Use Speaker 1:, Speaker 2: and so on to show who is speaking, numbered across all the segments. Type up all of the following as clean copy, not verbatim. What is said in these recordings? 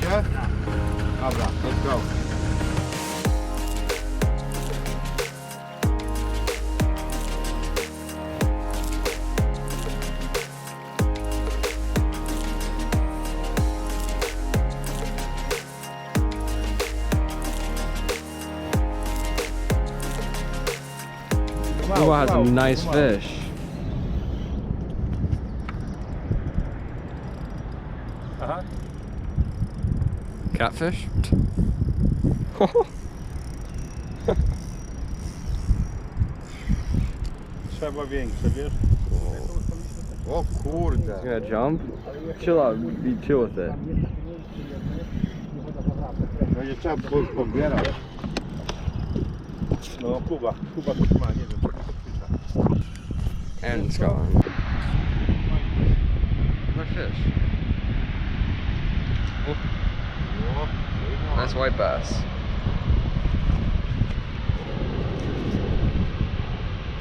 Speaker 1: Yeah? Dobra, let's go.
Speaker 2: Wow, that's a nice fish. Catfish?
Speaker 3: Trzeba większe, wiesz?
Speaker 1: O kurde.
Speaker 2: You gonna jump? Chill out, be chill with it.
Speaker 1: Będzie trzeba pobierać.
Speaker 3: No Kuba to ma, nie wiem.
Speaker 2: And it's gone. My fish. Oh. Nice white bass.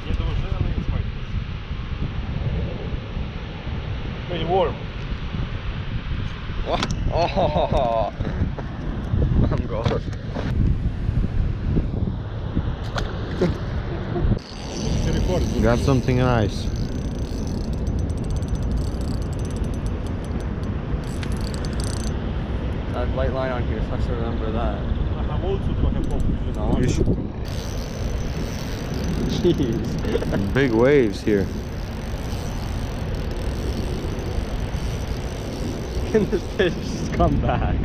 Speaker 3: Nie dołożyłem, ale jest fajnie. Very warm.
Speaker 2: Oh, I'm gone.
Speaker 1: Got something nice.
Speaker 2: That light line on here, so I have to remember that.
Speaker 3: Na hamulcu trochę popójść.
Speaker 2: No. Jeez.
Speaker 1: Big waves here.
Speaker 2: Can this fish just come back?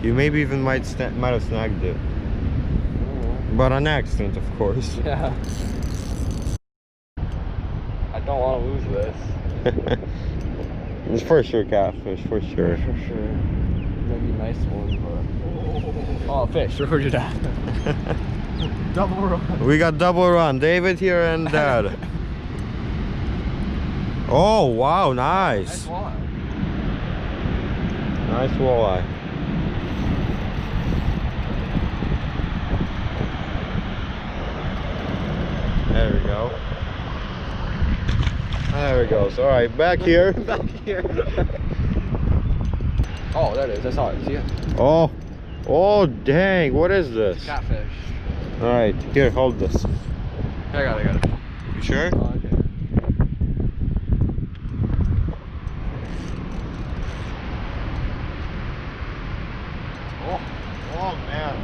Speaker 1: You maybe even might have snagged it. But on accident, of course.
Speaker 2: Yeah. I don't want to lose this.
Speaker 1: It's for sure catfish, for sure.
Speaker 2: For sure. Maybe a nice one, but... Oh, fish, where'd you die? Double run.
Speaker 1: We got double run, David here and Dad. Oh, wow,
Speaker 2: Nice
Speaker 1: nice.
Speaker 2: walleye.
Speaker 1: Nice walleye. There we go. There we go. All right, back here.
Speaker 2: Back here. Oh, there it is. I saw it. See it?
Speaker 1: Oh, oh, dang! What is this?
Speaker 2: Catfish.
Speaker 1: All right, here, hold this.
Speaker 2: I got it.
Speaker 1: You sure?
Speaker 2: Oh, okay.
Speaker 1: Oh man.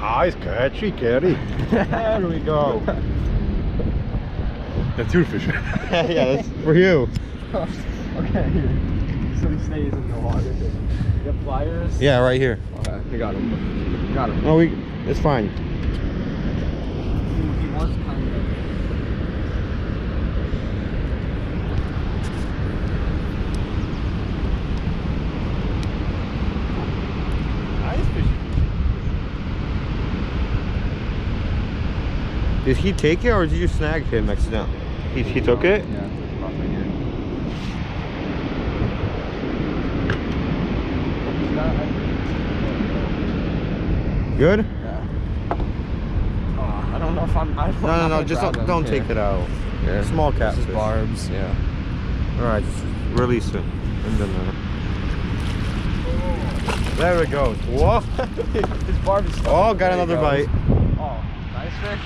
Speaker 3: Nice catchy, Kerry.
Speaker 1: There we go.
Speaker 3: That's your fish.
Speaker 1: Yeah, that's for you.
Speaker 2: Okay, so he stays in the water. You have pliers?
Speaker 1: Yeah, right here.
Speaker 2: Okay, you got him. Got him.
Speaker 1: No, it's fine.
Speaker 2: He was kind of...
Speaker 3: Nice fish.
Speaker 1: Did he take it or did you snag him accidentally? He took it?
Speaker 2: Yeah, it's about right here.
Speaker 1: Good?
Speaker 2: Yeah. Oh, I don't know if I'm...
Speaker 1: No, just don't take it out.
Speaker 2: Yeah.
Speaker 1: Small
Speaker 2: This
Speaker 1: catfish.
Speaker 2: is barbs, yeah.
Speaker 1: Alright, just release it. And then, there it goes. Whoa!
Speaker 2: This barb is stuck.
Speaker 1: Oh, got
Speaker 2: There it
Speaker 1: another
Speaker 2: goes.
Speaker 1: bite.
Speaker 2: Oh, nice fish.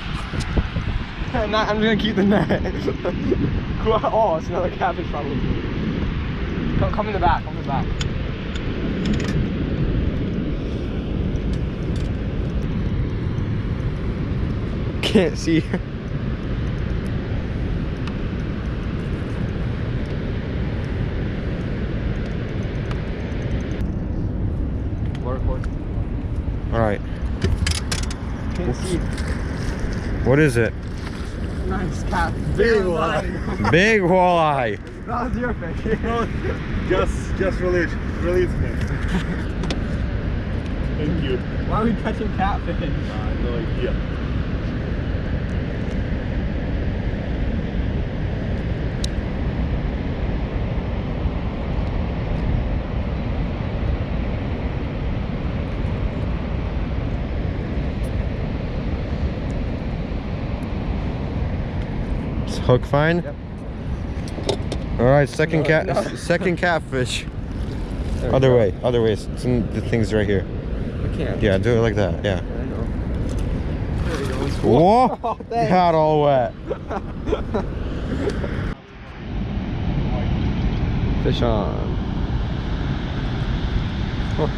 Speaker 2: I'm gonna keep the net. Oh, it's another catfish probably. Come in the back, come in the back.
Speaker 1: Can't see her. Alright.
Speaker 2: Can't see.
Speaker 1: What is it?
Speaker 2: Nice cat. Big one.
Speaker 1: Big walleye.
Speaker 2: That was your fish.
Speaker 3: Just release me. Thank you.
Speaker 2: Why are we catching catfish?
Speaker 3: No idea.
Speaker 1: Hook fine?
Speaker 2: Yep.
Speaker 1: All right, second
Speaker 2: No.
Speaker 1: second catfish.
Speaker 2: There we
Speaker 1: Other
Speaker 2: go.
Speaker 1: way, other way. The thing's right here.
Speaker 2: I can't.
Speaker 1: Yeah, do it like that. Yeah.
Speaker 2: I know. There he goes.
Speaker 1: Whoa!
Speaker 2: Oh, thanks.
Speaker 1: Got all wet.
Speaker 2: Fish on. Huh.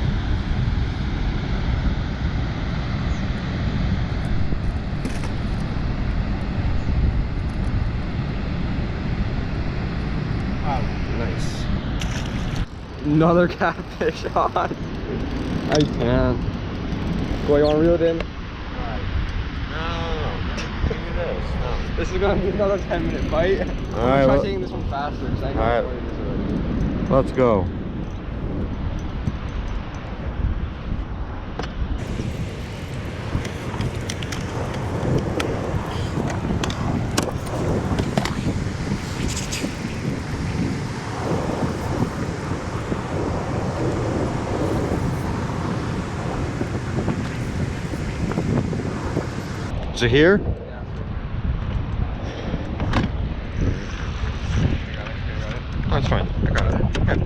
Speaker 2: Nice. Another catfish on. I can't. Go, you want to reel it in?
Speaker 1: No. Give me this. No.
Speaker 2: This is going to be another 10-minute bite.
Speaker 1: All
Speaker 2: I'm
Speaker 1: right.
Speaker 2: trying taking this one faster because I know
Speaker 1: All right.
Speaker 2: what it is already.
Speaker 1: Let's go. Is it here?
Speaker 2: Yeah.
Speaker 1: That's fine. I got it. Okay.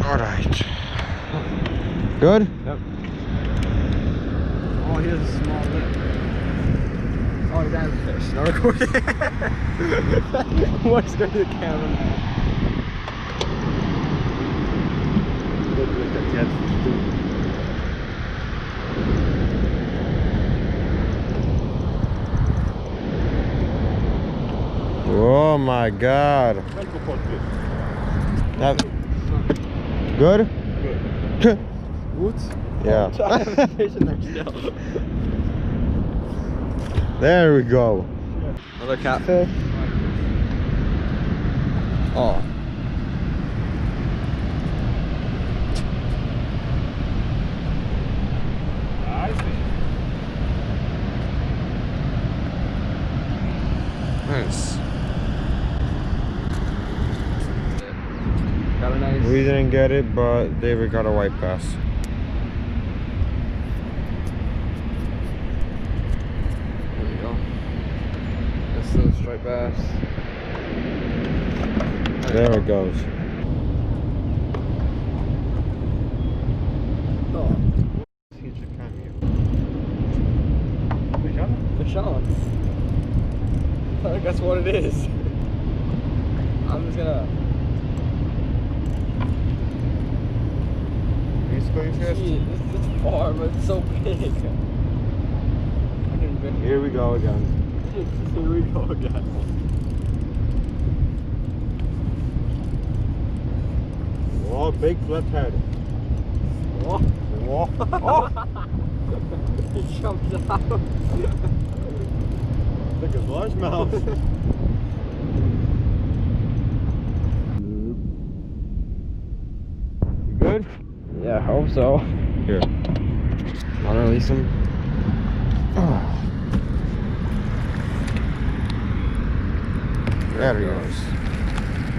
Speaker 1: All right. Good?
Speaker 2: Yep. Oh, here's a small lip. Oh, that's a fish. No recording. What's going to the camera, man? Look at that catfish, too.
Speaker 1: Oh my God. That, good?
Speaker 3: Good.
Speaker 2: Woods?
Speaker 1: Yeah.
Speaker 2: Try to fish in there still.
Speaker 1: There we go.
Speaker 2: Another catfish? Oh.
Speaker 1: Nice.
Speaker 2: Got a nice.
Speaker 1: We didn't get it, but David got a white bass.
Speaker 2: There we go. That's the striped bass.
Speaker 1: There it goes.
Speaker 2: Oh. Fish on. I think that's what it is. I'm just gonna. Gee, it's far, but it's so big.
Speaker 1: Here we go again.
Speaker 2: Here we go again.
Speaker 3: Oh, big flip head.
Speaker 2: Oh.
Speaker 3: Oh.
Speaker 2: Oh. He jumped out.
Speaker 3: Look at large mouth.
Speaker 1: You good?
Speaker 2: Yeah, I hope so.
Speaker 1: Here.
Speaker 2: Wanna release him?
Speaker 1: There he goes.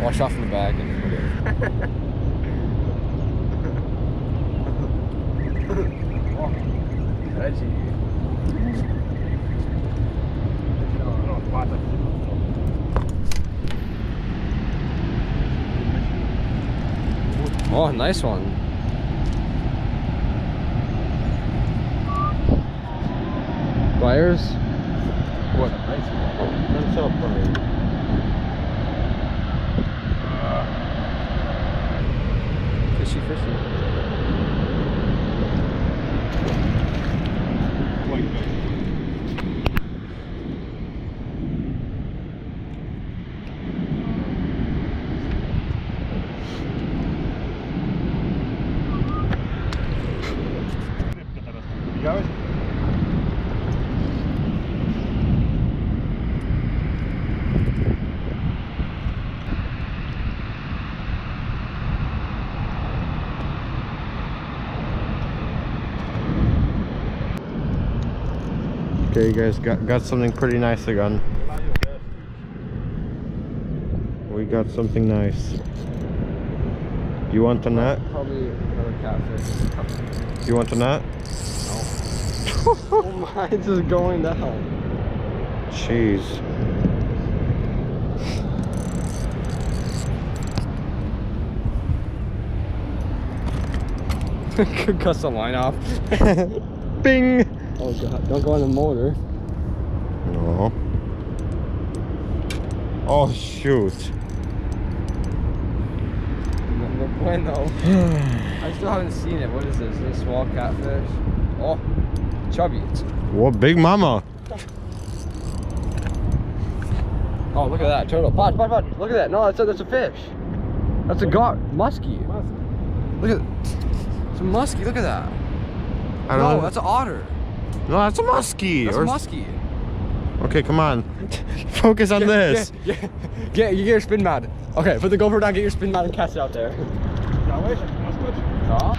Speaker 2: Wash off in the back and whatever. Oh, nice one. Pliers? What?
Speaker 1: What's up, buddy?
Speaker 2: Fishy, fishy.
Speaker 3: Widziałeś?
Speaker 1: Okay, you guys got something pretty nice again. We got something nice. You want the net?
Speaker 2: Probably another catfish.
Speaker 1: You want the net?
Speaker 2: No. Oh, mine's just going down.
Speaker 1: Jeez.
Speaker 2: Could cut the line off.
Speaker 1: Bing.
Speaker 2: Oh god, don't go on the motor.
Speaker 1: No. Oh shoot.
Speaker 2: No bueno. I still haven't seen it. What is this? Is this small catfish? Oh, chubby.
Speaker 1: What big mama?
Speaker 2: Oh, look at that turtle. Pod. Look at that. No, that's a fish. That's a muskie. Look at it's a muskie. Look at that.
Speaker 1: I don't know.
Speaker 2: That's an otter.
Speaker 1: No, that's a muskie.
Speaker 2: That's a muskie.
Speaker 1: Okay, come on. Focus on this.
Speaker 2: You get your spin mat. Okay, put the GoPro down, get your spin mat and cast it out there.
Speaker 3: Ja, weź, masz klucz.
Speaker 2: No.